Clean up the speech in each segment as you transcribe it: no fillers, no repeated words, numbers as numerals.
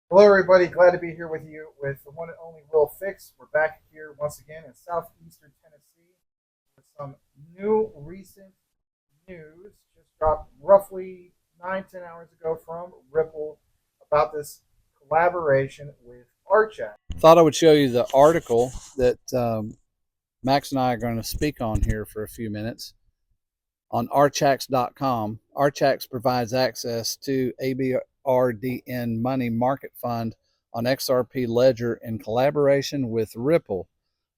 Hello, everybody. Glad to be here with you with the one and only Will Fix. We're back here once again in southeastern Tennessee with some new recent news just dropped roughly 9-10 hours ago from Ripple about this collaboration with Archax. Thought I would show you the article that Max and I are going to speak on here for a few minutes on Archax.com. Archax provides access to ABRDN money market fund on XRP Ledger in collaboration with Ripple.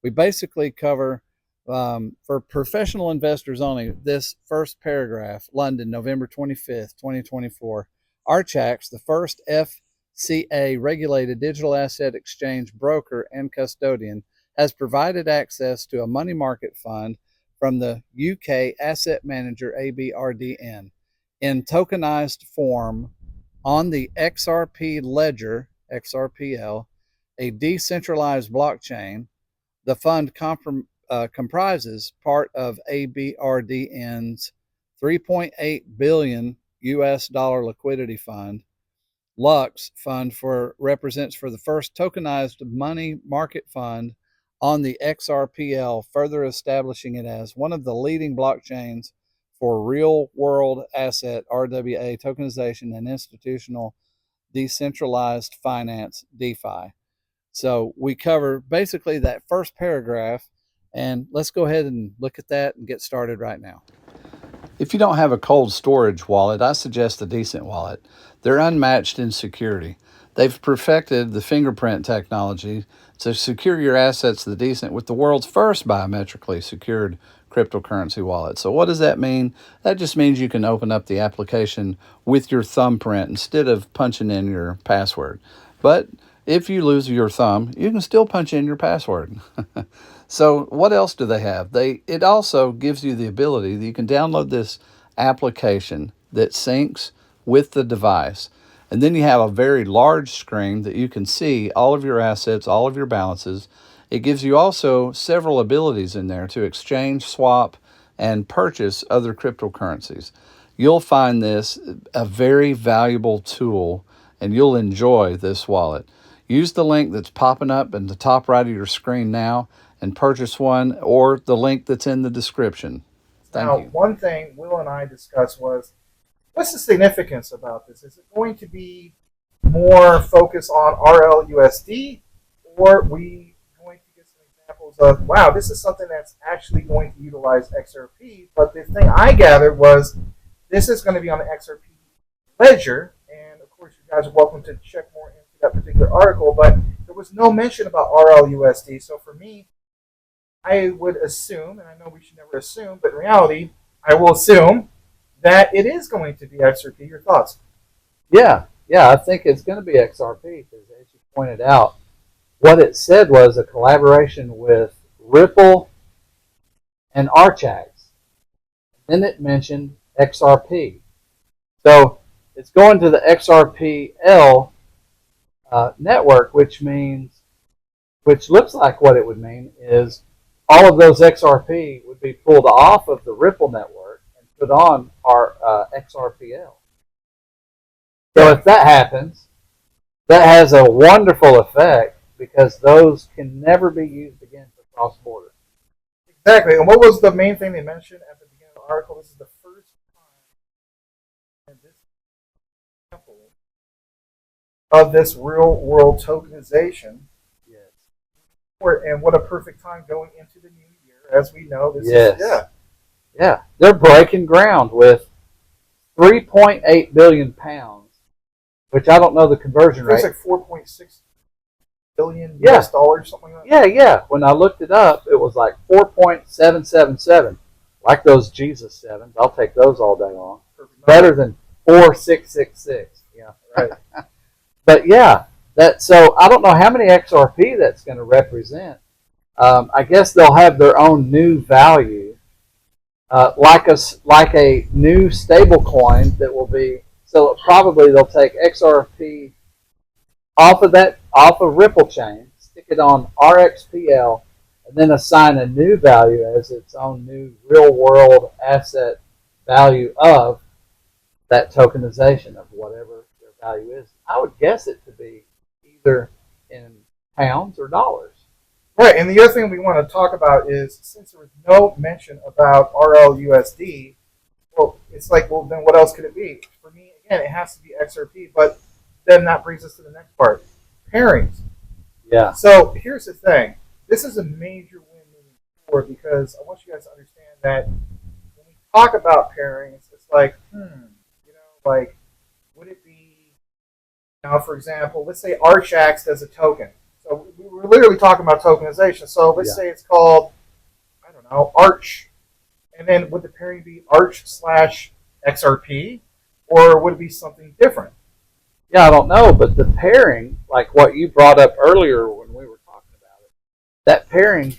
We basically cover, for professional investors only, this first paragraph, London, November 25th, 2024. Archax, the first FCA regulated digital asset exchange broker and custodian, has provided access to a money market fund from the UK asset manager ABRDN in tokenized form on the XRP Ledger, XRPL, a decentralized blockchain. The fund comprises part of ABRDN's 3.8 billion US dollar liquidity fund. Lux Fund represents for the first tokenized money market fund on the XRPL, further establishing it as one of the leading blockchains for real world asset RWA tokenization and institutional decentralized finance DeFi. So we cover basically that first paragraph, and let's go ahead and look at that and get started right now. If you don't have a cold storage wallet, I suggest a decent wallet. They're unmatched in security. They've perfected the fingerprint technology to secure your assets the decent with the world's first biometrically secured cryptocurrency wallet. So what does that mean? That just means you can open up the application with your thumbprint instead of punching in your password. But if you lose your thumb, you can still punch in your password. So what else do they have? It also gives you the ability that you can download this application that syncs with the device. And then you have a very large screen that you can see all of your assets, all of your balances. It gives you also several abilities in there to exchange, swap, and purchase other cryptocurrencies. You'll find this a very valuable tool, and you'll enjoy this wallet. Use the link that's popping up in the top right of your screen now and purchase one, or the link that's in the description. Thank Now, you. one thing Will and I discussed was what's the significance about this? Is it going to be more focus on RLUSD, or are we going to get some examples of, wow, this is something that's actually going to utilize XRP? But the thing I gathered was this is going to be on the XRP ledger, and of course, you guys are welcome to check more into that particular article, but there was no mention about RLUSD. So for me, I would assume, and I know we should never assume, but in reality, I will assume that it is going to be XRP. Your thoughts? Yeah, I think it's going to be XRP because, as you pointed out, what it said was a collaboration with Ripple and Archax. Then it mentioned XRP. So it's going to the XRPL network, which looks like what it would mean is all of those XRP would be pulled off of the Ripple network and put on our XRPL. So if that happens, that has a wonderful effect because those can never be used again for cross-border. Exactly. And what was the main thing they mentioned at the beginning of the article? This is the first time in this example of this real world tokenization. Yes. And what a perfect time going into the new year. As we know, this Yes. is, Yeah. They're breaking ground with 3.8 billion pounds, which I don't know the conversion it's rate. like 4.6 billion Yeah. US dollars, something like that. Yeah. When I looked it up, it was like 4.777. Like those Jesus sevens. I'll take those all day long. Better than 4666. Yeah. Right. But yeah, so I don't know how many XRP that's going to represent. I guess they'll have their own new value, like a new stable coin that will be. So probably they'll take XRP off of Ripple chain, stick it on RXPL, and then assign a new value as its own new real world asset value of that tokenization of whatever their value is. I would guess it to be either in pounds or dollars. Right, and the other thing we want to talk about is, since there was no mention about RLUSD, well, it's like, well, then what else could it be? For me, again, it has to be XRP, but then that brings us to the next part, pairings. Yeah. So here's the thing. This is a major win moving forward, because I want you guys to understand that when we talk about pairings, it's like, like, would it be, for example, let's say Archax does a token. So we're literally talking about tokenization. So let's say it's called, I don't know, Arch. And then would the pairing be Arch/XRP, or would it be something different? Yeah, I don't know, but the pairing, like what you brought up earlier when we were talking about it, that pairing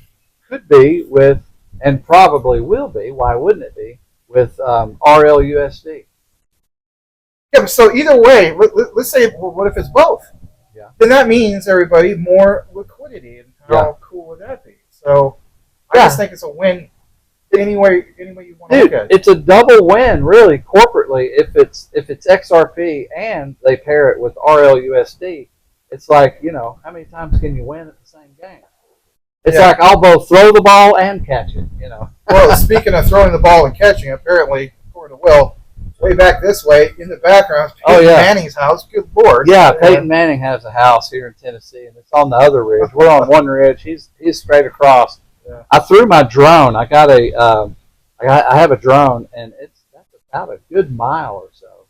could be with, and probably will be, why wouldn't it be, with RLUSD. Yeah, so either way, let's say, well, what if it's both? Yeah. Then that means, everybody, more liquidity. And how cool would that be? So I just think it's a win any way you want to look at it. It's a double win, really, corporately. If it's XRP and they pair it with RLUSD, it's like, how many times can you win at the same game? It's like I'll both throw the ball and catch it, Well, speaking of throwing the ball and catching, apparently, according to Will, way back this way, in the background, Peyton Manning's house. Good Lord. Yeah, Peyton Manning has a house here in Tennessee, and it's on the other ridge. We're on one ridge. He's straight across. Yeah. I threw my drone. I got I have a drone, and that's about a good mile or so.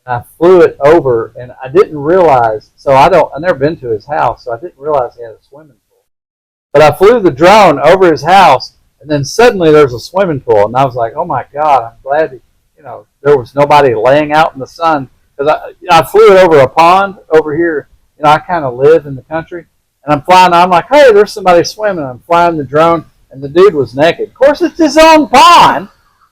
And I flew it over, and I didn't realize. I've never been to his house, so I didn't realize he had a swimming pool. But I flew the drone over his house, and then suddenly there's a swimming pool, and I was like, "Oh my God! I'm glad there was nobody laying out in the sun." Because I flew it over a pond over here. I kind of live in the country. And I'm flying, I'm like, hey, there's somebody swimming. I'm flying the drone, and the dude was naked. Of course, it's his own pond.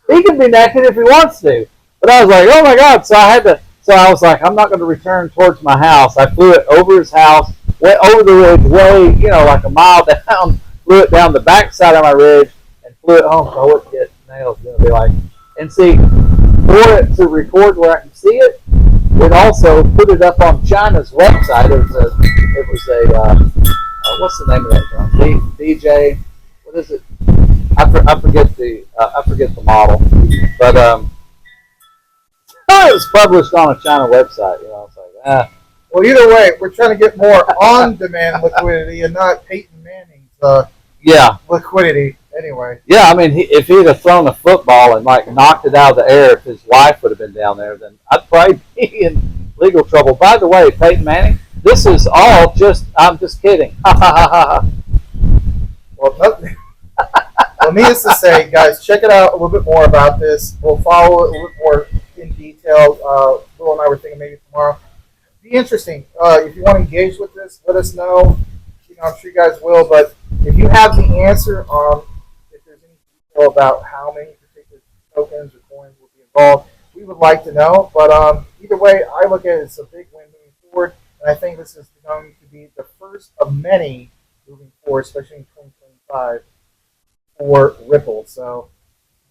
He can be naked if he wants to. But I was like, oh my God. So I was like, I'm not going to return towards my house. I flew it over his house, went over the ridge, like a mile down, flew it down the backside of my ridge, and flew it home so I wouldn't get nailed. It's going to be like, and see, for it to record where I can see it, it also put it up on China's website. It was a what's the name of that drone? DJ, what is it? I forget the model, but it was published on a China website. It's like Well, either way, we're trying to get more on-demand liquidity and not Peyton Manning's liquidity. Anyway. Yeah, I mean, if he'd have thrown a football and knocked it out of the air, if his wife would have been down there, then I'd probably be in legal trouble. By the way, Peyton Manning, this is all I'm just kidding. Well, needless to say, guys, check it out a little bit more about this. We'll follow it a little bit more in detail. Will and I were thinking maybe tomorrow. Be interesting. If you want to engage with this, let us know. I'm sure you guys will, but if you have the answer on if there's any detail about how many particular tokens or coins will be involved, we would like to know. But either way, I look at it as a big win moving forward, and I think this is going to be the first of many moving forward, especially in 2025 for Ripple. So,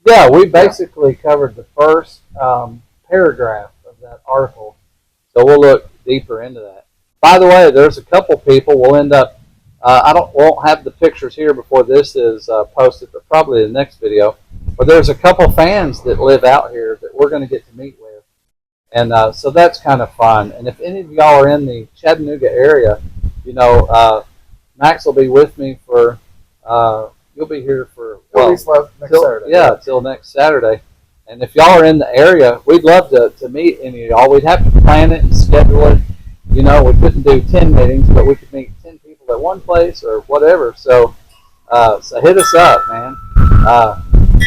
yeah, we basically covered the first paragraph of that article, so we'll look deeper into that. By the way, there's a couple people we'll end up. Won't have the pictures here before this is posted, but probably the next video. But there's a couple fans that live out here that we're going to get to meet with, and so that's kind of fun. And if any of y'all are in the Chattanooga area, Max will be with me for. You'll be here for next Saturday. Yeah, till next Saturday. And if y'all are in the area, we'd love to meet any of y'all. We'd have to plan it and schedule it. We couldn't do 10 meetings, but we could meet 10 people at one place or whatever. So hit us up, man.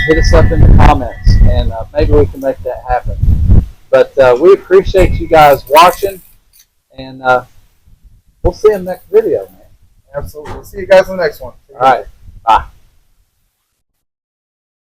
Hit us up in the comments, and maybe we can make that happen. But we appreciate you guys watching, and we'll see you in the next video, man. Absolutely. We'll see you guys in the next one. All right. Bye.